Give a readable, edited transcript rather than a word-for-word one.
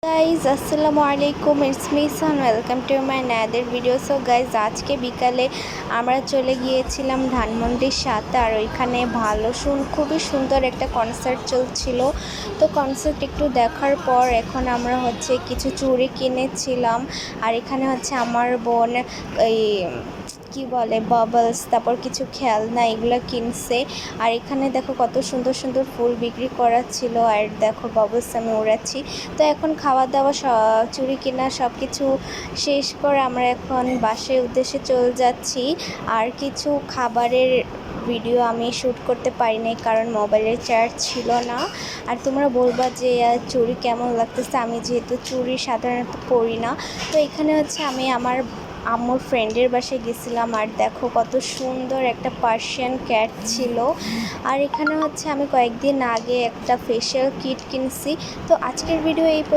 Guys আসসালামু আলাইকুম, it's me San. Welcome to my another video. So guys, আজকে বিকালে আমরা চলে গিয়েছিলাম ধানমন্ডির সাথে, আর ওইখানে খুবই সুন্দর একটা কনসার্ট চলছিল। তো কনসার্ট একটু দেখার পর এখন আমরা কিছু চুড়ি কিনেছিলাম। আর এখানে আমার বোন এই কি বলে বাবলস, তারপর কিছু খেলনা এগুলো কিনছে। আর এখানে দেখো কত সুন্দর সুন্দর ফুল বিক্রি করা ছিল। আর দেখো বাবলস আমি উড়াচ্ছি। তো এখন খাওয়া দাওয়া চুড়ি কেনা সব কিছু শেষ করে আমরা এখন বাসার উদ্দেশ্যে চলে যাচ্ছি। আর কিছু খাবারের ভিডিও আমি শ্যুট করতে পারিনি, কারণ মোবাইলের চার্জ ছিল না। আর তোমরা বলবা যে চুড়ি কেমন লাগতেছে, আমি যেহেতু চুড়ি সাধারণত পরি না। তো এখানে আমি আমার আম্মুর ফ্রেন্ডের বাসায় গেছিলাম। আর দেখো কত সুন্দর একটা পার্সিয়ান ক্যাট ছিল। আর এখানে আমি কয়েকদিন আগে একটা ফেশিয়াল কিট কিনছি। তো আজকের ভিডিও এই